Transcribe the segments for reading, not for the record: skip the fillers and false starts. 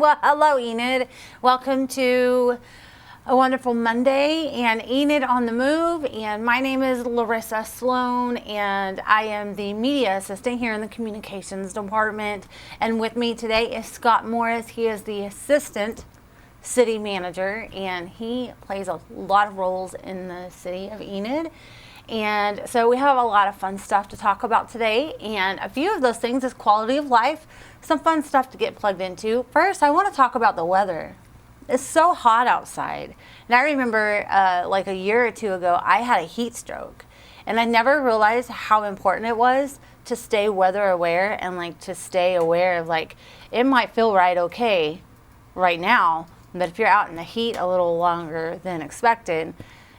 Well, hello, Enid. Welcome to a wonderful Monday and Enid on the Move. And my name is Larissa Sloan, and I am the media assistant here in the communications department. And with me today is Scott Morris. He is the assistant city manager, and he plays a lot of roles in the city of Enid. And so we have a lot of fun stuff to talk about today, and a few of those things is quality of life, some fun stuff to get plugged into. First, I want to talk about the weather. It's so hot outside. And I remember like a year or two ago, I had a heat stroke, and I never realized how important it was to stay weather aware and like to stay aware of like, it might feel okay right now, but if you're out in the heat a little longer than expected,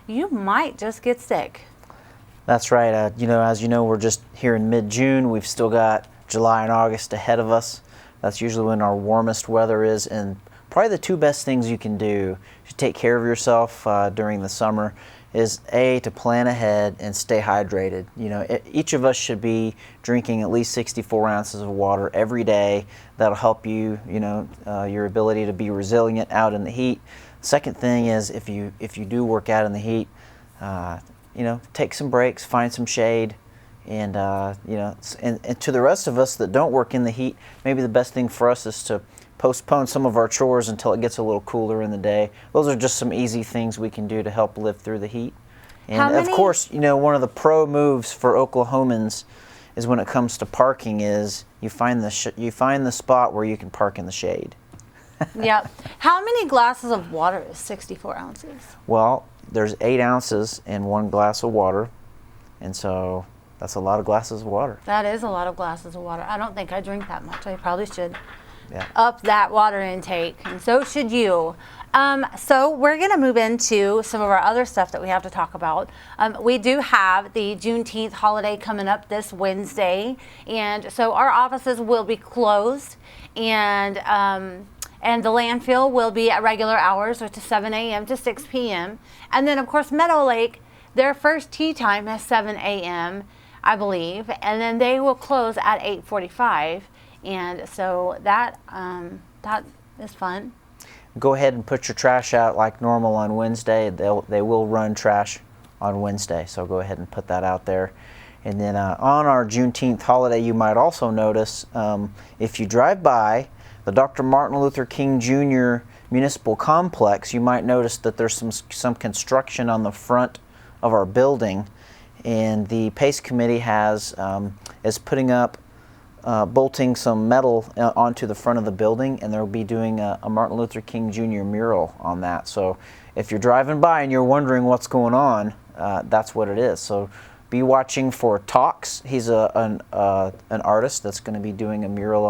you might just get sick. That's right. As you know, we're just here in mid-June. We've still got July and August ahead of us. That's usually when our warmest weather is, and probably the two best things you can do to take care of yourself during the summer is to plan ahead and stay hydrated. You know, each of us should be drinking at least 64 ounces of water every day. That'll help you, your ability to be resilient out in the heat. Second thing is if you do work out in the heat, take some breaks, find some shade, and to the rest of us that don't work in the heat, maybe the best thing for us is to postpone some of our chores until it gets a little cooler in the day. Those are just some easy things we can do to help live through the heat. And of course, one of the pro moves for Oklahomans is when it comes to parking is you find the spot where you can park in the shade. Yep. How many glasses of water is 64 ounces? Well, there's 8 ounces in one glass of water, and so that's a lot of glasses of water. That is a lot of glasses of water. I don't think I drink that much. I probably should up that water intake, and so should you. So we're going to move into some of our other stuff that we have to talk about. We do have the Juneteenth holiday coming up this Wednesday, and so our offices will be closed, and the landfill will be at regular hours, which is 7 a.m. to 6 p.m. And then, of course, Meadow Lake, their first tea time is 7 a.m., I believe, and then they will close at 8:45. And so that is fun. Go ahead and put your trash out like normal on Wednesday. They will run trash on Wednesday, so go ahead and put that out there. And then on our Juneteenth holiday, you might also notice if you drive by the Dr. Martin Luther King Jr. Municipal Complex, you might notice that there's some construction on the front of our building, and the PACE committee is putting up bolting some metal onto the front of the building, and they'll be doing a Martin Luther King Jr. mural on that. So if you're driving by and you're wondering what's going on, that's what it is. So be watching for Talks. He's an artist that's going to be doing a mural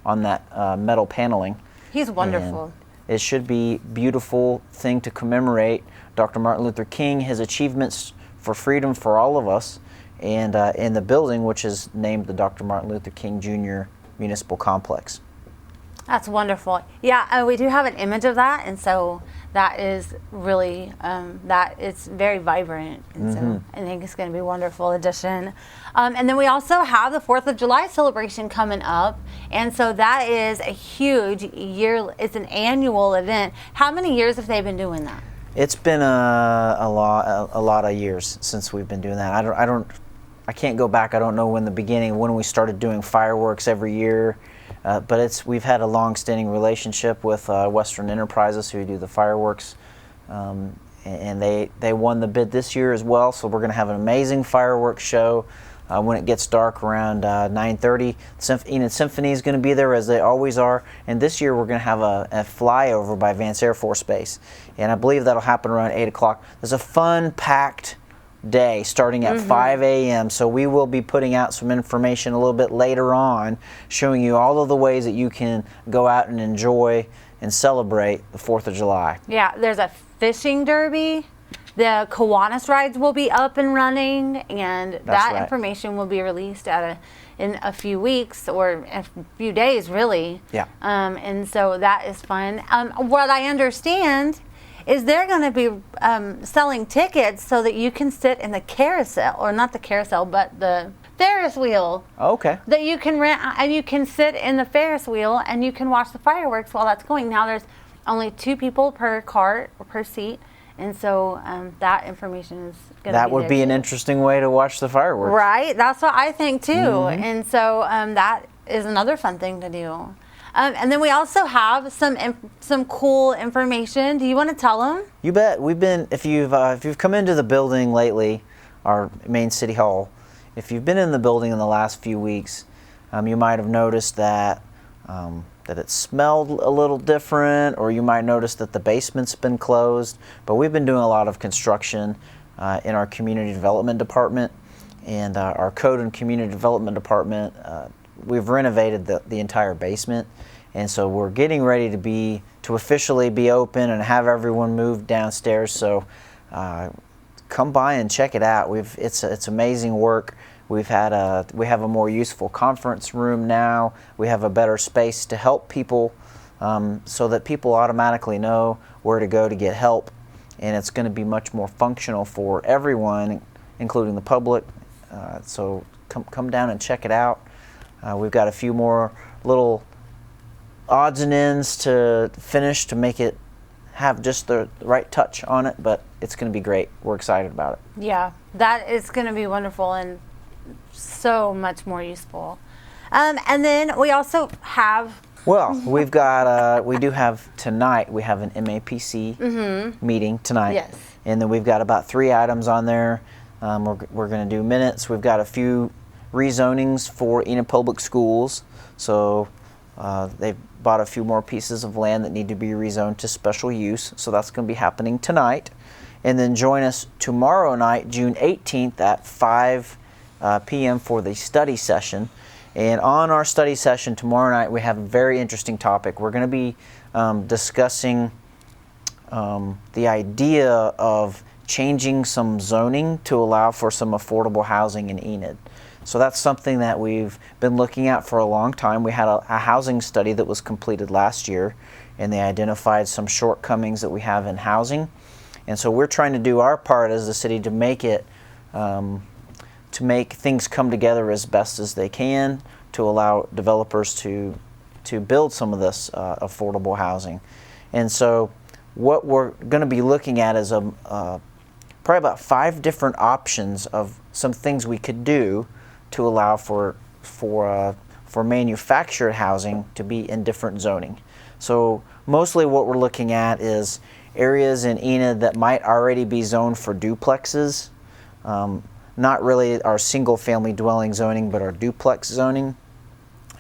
on that metal paneling. He's wonderful. And it should be a beautiful thing to commemorate Dr. Martin Luther King, his achievements for freedom for all of us, and in the building, which is named the Dr. Martin Luther King Jr. Municipal Complex. That's wonderful. Yeah, we do have an image of that, and so that is really, it's very vibrant, and so I think it's going to be a wonderful addition. And then we also have the 4th of July celebration coming up, and so that is a huge it's an annual event. How many years have they been doing that? It's been a lot of years since we've been doing that. I can't go back. I don't know when we started doing fireworks every year. But we've had a long-standing relationship with Western Enterprises, who do the fireworks, and they won the bid this year as well. So we're going to have an amazing fireworks show when it gets dark around 9:30. Enid Symphony is going to be there, as they always are. And this year we're going to have a flyover by Vance Air Force Base, and I believe that'll happen around 8 o'clock. There's a fun, packed day starting at 5 a.m. So we will be putting out some information a little bit later on, showing you all of the ways that you can go out and enjoy and celebrate the 4th of July. Yeah, there's a fishing derby. The Kiwanis rides will be up and running, and that information will be released in a few weeks or a few days, really. Yeah. And so that is fun. What I understand is they're going to be selling tickets so that you can sit in the carousel, or not the carousel, but the Ferris wheel Okay. that you can rent, and you can sit in the Ferris wheel and you can watch the fireworks while that's going. Now there's only 2 people per cart or per seat, and so that information is going to be That would be an interesting way to watch the fireworks. right. That's what I think too, and so that is another fun thing to do. And then we also have some cool information. Do you want to tell them? You bet. We've been, if you've come into the building lately, our main city hall, if you've been in the building in the last few weeks, you might have noticed that that it smelled a little different, or you might notice that the basement's been closed. But we've been doing a lot of construction in our community development department and our code and community development department. We've renovated the entire basement, and so we're getting ready to officially be open and have everyone moved downstairs. So come by and check it out. It's amazing work. We have a more useful conference room now. We have a better space to help people, so that people automatically know where to go to get help, and it's going to be much more functional for everyone, including the public. So come down and check it out. We've got a few more little odds and ends to finish to make it have just the right touch on it, but it's going to be great. We're excited about it. Yeah, that is going to be wonderful and so much more useful. And then we also have... Well, we do have tonight, we have an MAPC meeting tonight. Yes. And then we've got about 3 items on there. We're going to do minutes. We've got a few rezonings for Enid Public Schools. So they've bought a few more pieces of land that need to be rezoned to special use. So that's going to be happening tonight. And then join us tomorrow night, June 18th at 5 p.m. for the study session. And on our study session tomorrow night, we have a very interesting topic. We're going to be discussing the idea of changing some zoning to allow for some affordable housing in Enid. So that's something that we've been looking at for a long time. We had a housing study that was completed last year, and they identified some shortcomings that we have in housing. And so we're trying to do our part as a city to make it, to make things come together as best as they can to allow developers to build some of this affordable housing. And so what we're going to be looking at is probably about 5 different options of some things we could do to allow for manufactured housing to be in different zoning. So mostly what we're looking at is areas in Enid that might already be zoned for duplexes, not really our single family dwelling zoning, but our duplex zoning,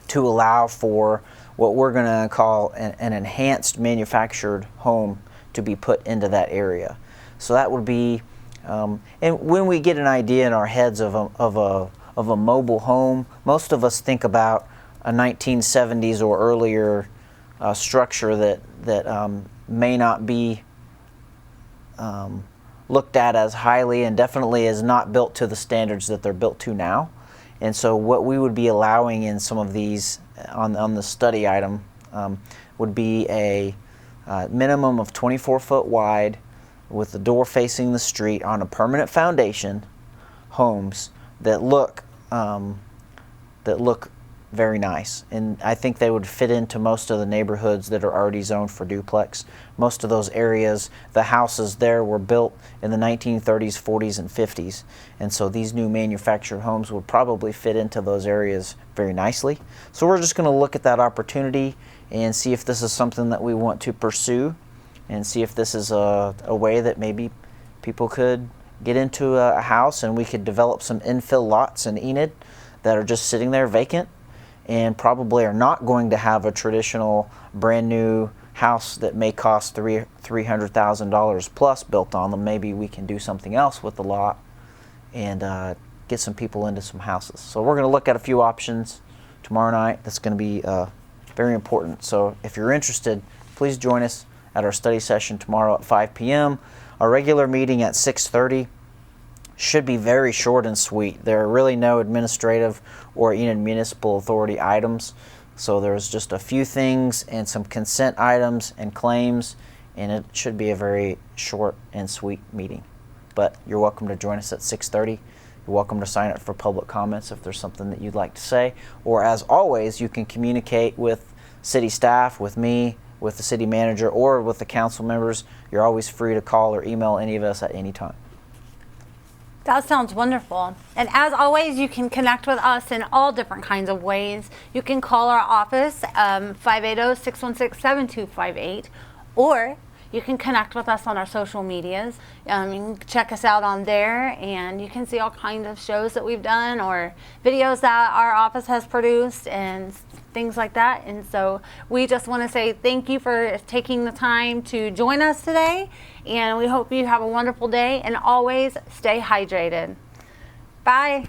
to allow for what we're going to call an enhanced manufactured home to be put into that area. So that would be, and when we get an idea in our heads of a mobile home, most of us think about a 1970s or earlier structure that may not be looked at as highly, and definitely is not built to the standards that they're built to now. And so what we would be allowing in some of these on the study item would be a minimum of 24 foot wide with the door facing the street on a permanent foundation homes that look very nice. And I think they would fit into most of the neighborhoods that are already zoned for duplex. Most of those areas, the houses there were built in the 1930s, 40s, and 50s. And so these new manufactured homes would probably fit into those areas very nicely. So we're just going to look at that opportunity and see if this is something that we want to pursue, and see if this is a way that maybe people could get into a house, and we could develop some infill lots in Enid that are just sitting there vacant and probably are not going to have a traditional brand new house that may cost $300,000 plus built on them. Maybe we can do something else with the lot and get some people into some houses. So we're going to look at a few options tomorrow night. That's going to be very important. So if you're interested, please join us at our study session tomorrow at 5 p.m. Our regular meeting at 6:30 should be very short and sweet. There are really no administrative or Enid Municipal Authority items. So there's just a few things and some consent items and claims, and it should be a very short and sweet meeting. But you're welcome to join us at 6:30. You're welcome to sign up for public comments if there's something that you'd like to say. Or as always, you can communicate with city staff, with me, with the city manager, or with the council members. You're always free to call or email any of us at any time. That sounds wonderful. And as always, you can connect with us in all different kinds of ways. You can call our office, 580-616-7258, or you can connect with us on our social medias. You can check us out on there, and you can see all kinds of shows that we've done or videos that our office has produced and things like that. And so we just want to say thank you for taking the time to join us today, and we hope you have a wonderful day, and always stay hydrated. Bye.